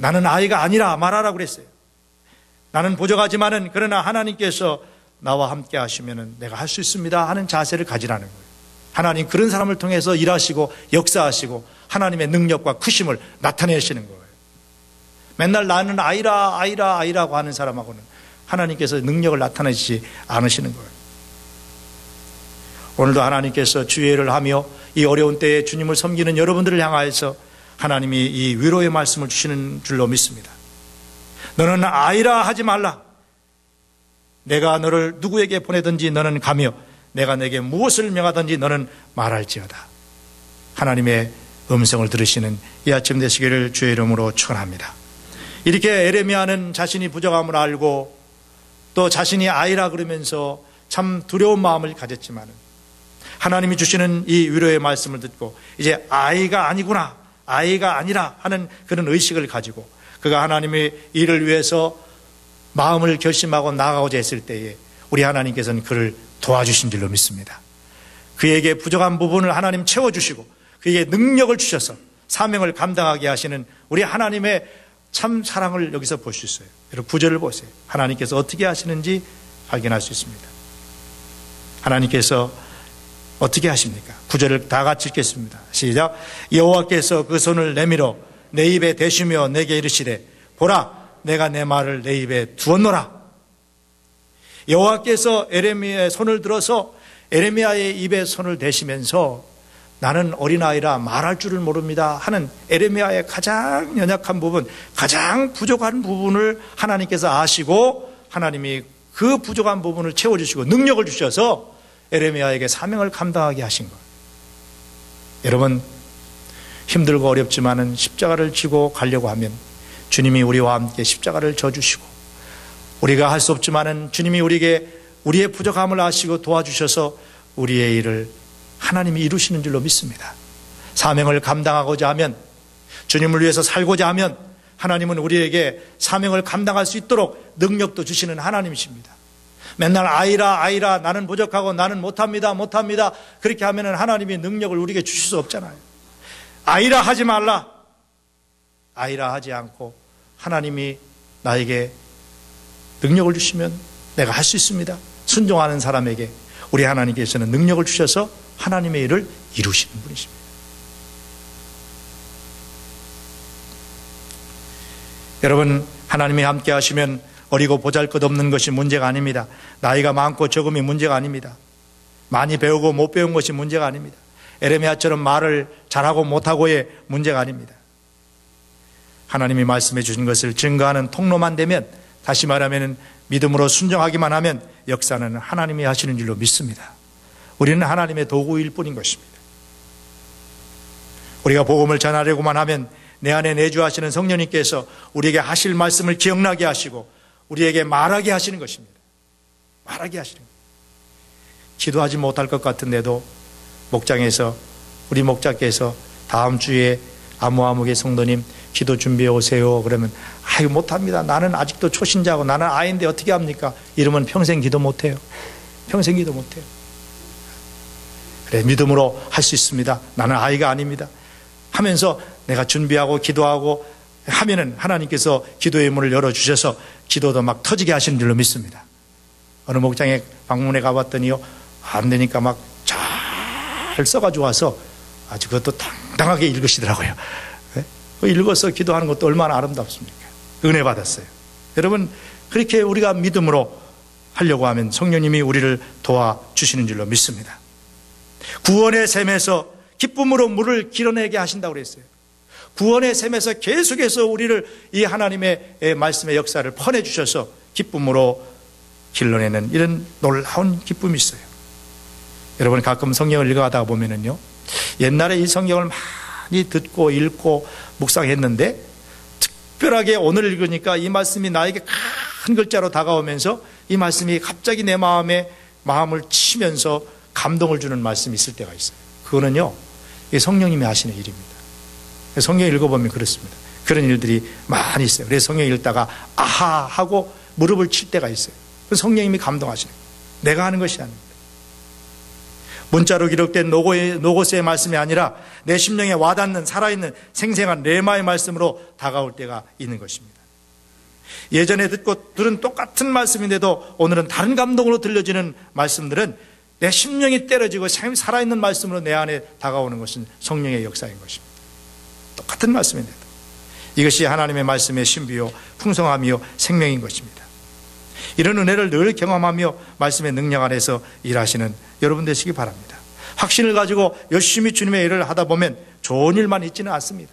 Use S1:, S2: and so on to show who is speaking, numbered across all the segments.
S1: 나는 아이가 아니라 말하라고 그랬어요. 나는 부족하지만은 그러나 하나님께서 나와 함께 하시면은 내가 할 수 있습니다 하는 자세를 가지라는 거예요. 하나님 그런 사람을 통해서 일하시고 역사하시고 하나님의 능력과 크심을 나타내시는 거예요. 맨날 나는 아이라고 하는 사람하고는 하나님께서 능력을 나타내시지 않으시는 거예요. 오늘도 하나님께서 주의를 하며 이 어려운 때에 주님을 섬기는 여러분들을 향하여서 하나님이 이 위로의 말씀을 주시는 줄로 믿습니다. 너는 아이라 하지 말라. 내가 너를 누구에게 보내든지 너는 가며 내가 내게 무엇을 명하든지 너는 말할지어다. 하나님의 음성을 들으시는 이 아침 되시기를 주의 이름으로 축원합니다. 이렇게 에레미야는 자신이 부족함을 알고 또 자신이 아이라 그러면서 참 두려운 마음을 가졌지만 하나님이 주시는 이 위로의 말씀을 듣고 이제 아이가 아니구나, 아이가 아니라 하는 그런 의식을 가지고 그가 하나님의 일을 위해서 마음을 결심하고 나아가고자 했을 때에 우리 하나님께서는 그를 도와주신 줄로 믿습니다. 그에게 부족한 부분을 하나님 채워주시고 그에게 능력을 주셔서 사명을 감당하게 하시는 우리 하나님의 참 사랑을 여기서 볼 수 있어요. 여러분 9절을 보세요. 하나님께서 어떻게 하시는지 발견할 수 있습니다. 하나님께서 어떻게 하십니까? 9절을 다 같이 읽겠습니다. 시작. 여호와께서 그 손을 내밀어 내 입에 대시며 내게 이르시되 보라 내가 내 말을 내 입에 두었노라. 여호와께서 에레미야의 손을 들어서 에레미야의 입에 손을 대시면서 나는 어린아이라 말할 줄을 모릅니다 하는 에레미야의 가장 연약한 부분, 가장 부족한 부분을 하나님께서 아시고 하나님이 그 부족한 부분을 채워주시고 능력을 주셔서 에레미야에게 사명을 감당하게 하신 거예요. 여러분 힘들고 어렵지만은 십자가를 지고 가려고 하면 주님이 우리와 함께 십자가를 져주시고 우리가 할 수 없지만은 주님이 우리에게 우리의 부족함을 아시고 도와주셔서 우리의 일을 하나님이 이루시는 줄로 믿습니다. 사명을 감당하고자 하면 주님을 위해서 살고자 하면 하나님은 우리에게 사명을 감당할 수 있도록 능력도 주시는 하나님이십니다. 맨날 아이라 나는 부족하고 나는 못합니다 그렇게 하면 하나님이 능력을 우리에게 주실 수 없잖아요. 아이라 하지 말라. 아이라 하지 않고 하나님이 나에게 능력을 주시면 내가 할 수 있습니다. 순종하는 사람에게 우리 하나님께서는 능력을 주셔서 하나님의 일을 이루시는 분이십니다. 여러분 하나님이 함께 하시면 어리고 보잘것없는 것이 문제가 아닙니다. 나이가 많고 적음이 문제가 아닙니다. 많이 배우고 못 배운 것이 문제가 아닙니다. 에레미야처럼 말을 잘하고 못하고의 문제가 아닙니다. 하나님이 말씀해 주신 것을 증거하는 통로만 되면, 다시 말하면 믿음으로 순종하기만 하면 역사는 하나님이 하시는 줄로 믿습니다. 우리는 하나님의 도구일 뿐인 것입니다. 우리가 복음을 전하려고만 하면 내 안에 내주하시는 성령님께서 우리에게 하실 말씀을 기억나게 하시고 우리에게 말하게 하시는 것입니다. 말하게 하시는 거예요. 기도하지 못할 것 같은데도 목장에서 우리 목자께서 다음 주에 아무개 성도님 기도 준비해 오세요 그러면 아유 못합니다. 나는 아직도 초신자고 나는 아이인데 어떻게 합니까? 이러면 평생 기도 못해요. 평생 기도 못해요. 그래 믿음으로 할 수 있습니다. 나는 아이가 아닙니다 하면서 내가 준비하고 기도하고 하면은 하나님께서 기도의 문을 열어주셔서 기도도 막 터지게 하시는 줄로 믿습니다. 어느 목장에 방문해 가봤더니요 안 되니까 막 잘 써가지고 와서 아주 그것도 당당하게 읽으시더라고요. 네? 읽어서 기도하는 것도 얼마나 아름답습니까? 은혜 받았어요. 여러분 그렇게 우리가 믿음으로 하려고 하면 성령님이 우리를 도와주시는 줄로 믿습니다. 구원의 샘에서 기쁨으로 물을 길어내게 하신다고 그랬어요. 구원의 샘에서 계속해서 우리를 이 하나님의 말씀의 역사를 퍼내주셔서 기쁨으로 길러내는 이런 놀라운 기쁨이 있어요. 여러분 가끔 성경을 읽어가다가 보면은요 옛날에 이 성경을 많이 듣고 읽고 묵상했는데 특별하게 오늘 읽으니까 이 말씀이 나에게 큰 글자로 다가오면서 이 말씀이 갑자기 내 마음을 치면서 감동을 주는 말씀이 있을 때가 있어요. 그거는요 성령님이 하시는 일입니다. 성경 읽어보면 그렇습니다. 그런 일들이 많이 있어요. 그래서 성경 읽다가 아하 하고 무릎을 칠 때가 있어요. 성령님이 감동하시는 거예요. 내가 하는 것이 아닙니다. 문자로 기록된 노고스의 말씀이 아니라 내 심령에 와닿는 살아있는 생생한 레마의 말씀으로 다가올 때가 있는 것입니다. 예전에 듣고 들은 똑같은 말씀인데도 오늘은 다른 감동으로 들려지는 말씀들은 내 심령이 때려지고 살아있는 말씀으로 내 안에 다가오는 것은 성령의 역사인 것입니다. 똑같은 말씀인데도 이것이 하나님의 말씀의 신비요 풍성함이요 생명인 것입니다. 이런 은혜를 늘 경험하며 말씀의 능력 안에서 일하시는 여러분 되시기 바랍니다. 확신을 가지고 열심히 주님의 일을 하다 보면 좋은 일만 있지는 않습니다.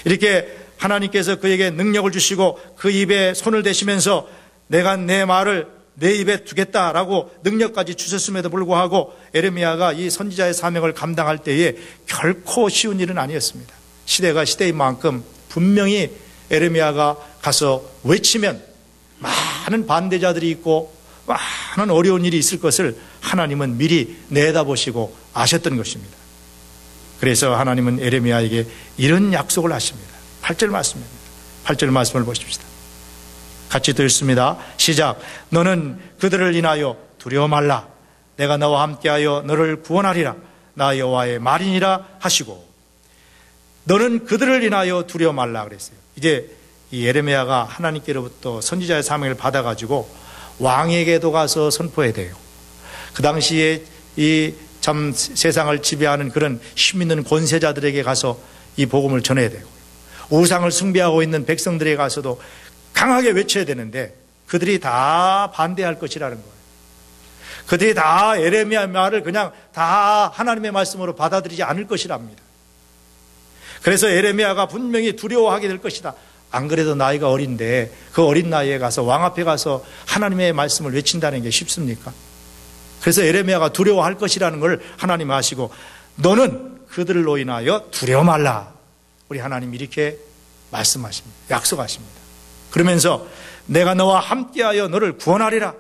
S1: 이렇게 하나님께서 그에게 능력을 주시고 그 입에 손을 대시면서 내가 내 말을 내 입에 두겠다라고 능력까지 주셨음에도 불구하고 에레미야가 이 선지자의 사명을 감당할 때에 결코 쉬운 일은 아니었습니다. 시대가 시대인 만큼 분명히 에레미야가 가서 외치면 많은 반대자들이 있고 많은 어려운 일이 있을 것을 하나님은 미리 내다보시고 아셨던 것입니다. 그래서 하나님은 에레미야에게 이런 약속을 하십니다. 8절 말씀입니다. 8절 말씀을 보십시다. 같이 듣습니다. 시작. 너는 그들을 인하여 두려워 말라. 내가 너와 함께하여 너를 구원하리라. 나 여호와의 말이니라 하시고. 너는 그들을 인하여 두려워 말라 그랬어요. 이제 이 에레미야가 하나님께로부터 선지자의 사명을 받아가지고 왕에게도 가서 선포해야 돼요. 그 당시에 이 참 세상을 지배하는 그런 힘 있는 권세자들에게 가서 이 복음을 전해야 되고, 우상을 숭배하고 있는 백성들에게 가서도 강하게 외쳐야 되는데 그들이 다 반대할 것이라는 거예요. 그들이 다 에레미야 말을 그냥 다 하나님의 말씀으로 받아들이지 않을 것이랍니다. 그래서 에레미야가 분명히 두려워하게 될 것이다. 안 그래도 나이가 어린데 그 어린 나이에 가서 왕 앞에 가서 하나님의 말씀을 외친다는 게 쉽습니까? 그래서 에레미야가 두려워할 것이라는 걸 하나님 아시고 너는 그들로 인하여 두려워 말라. 우리 하나님 이렇게 말씀하십니다. 약속하십니다. 그러면서 내가 너와 함께하여 너를 구원하리라.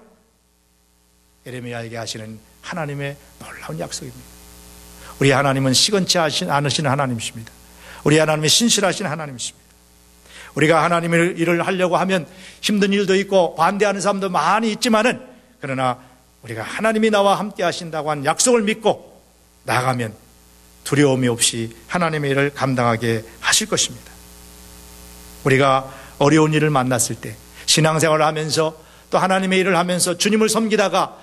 S1: 에레미야에게 하시는 하나님의 놀라운 약속입니다. 우리 하나님은 시건치 않으시는 하나님이십니다. 우리 하나님은 신실하신 하나님이십니다. 우리가 하나님의 일을 하려고 하면 힘든 일도 있고 반대하는 사람도 많이 있지만은, 그러나 우리가 하나님이 나와 함께 하신다고 한 약속을 믿고 나가면 두려움이 없이 하나님의 일을 감당하게 하실 것입니다. 우리가 어려운 일을 만났을 때, 신앙생활을 하면서 또 하나님의 일을 하면서 주님을 섬기다가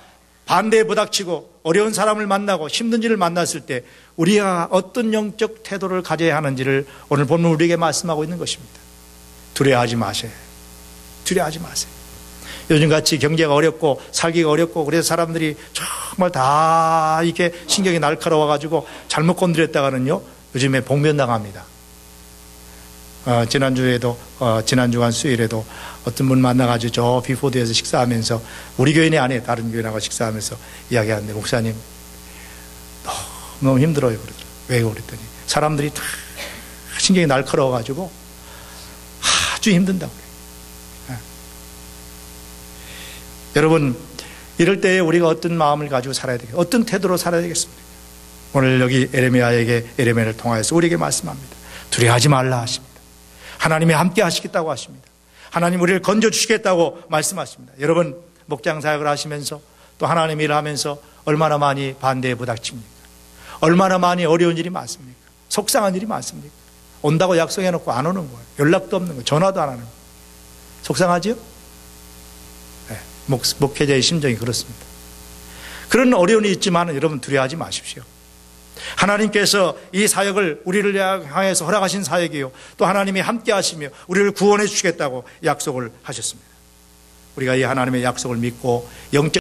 S1: 반대에 부닥치고 어려운 사람을 만나고 힘든 일을 만났을 때 우리가 어떤 영적 태도를 가져야 하는지를 오늘 본문 우리에게 말씀하고 있는 것입니다. 두려워하지 마세요. 두려워하지 마세요. 요즘같이 경제가 어렵고 살기가 어렵고 그래서 사람들이 정말 다 이렇게 신경이 날카로워가지고 잘못 건드렸다가는요 요즘에 복면당합니다. 지난 주간 수요일에도 어떤 분 만나가지고 저 비포드에서 식사하면서 우리 교인이 아니에요. 다른 교인 하고 식사하면서 이야기하는데, 목사님 너무 힘들어요 그러더라고요. 왜 그랬더니 사람들이 다 신경이 날카로워가지고 아주 힘든다고. 여러분, 이럴 때에 우리가 어떤 마음을 가지고 살아야 되겠습니까? 어떤 태도로 살아야 되겠습니까? 오늘 여기 에레미야를 통하여서 우리에게 말씀합니다. 두려워하지 말라 하십니다. 하나님이 함께 하시겠다고 하십니다. 하나님 우리를 건져주시겠다고 말씀하십니다. 여러분, 목장 사역을 하시면서 또 하나님 일을 하면서 얼마나 많이 반대에 부닥칩니까? 얼마나 많이 어려운 일이 많습니까? 속상한 일이 많습니까? 온다고 약속해놓고 안 오는 거예요. 연락도 없는 거예요. 전화도 안 하는 거예요. 속상하지요? 네, 목회자의 심정이 그렇습니다. 그런 어려움이 있지만 여러분 두려워하지 마십시오. 하나님께서 이 사역을 우리를 향해서 허락하신 사역이요, 또 하나님이 함께 하시며 우리를 구원해 주시겠다고 약속을 하셨습니다. 우리가 이 하나님의 약속을 믿고 영적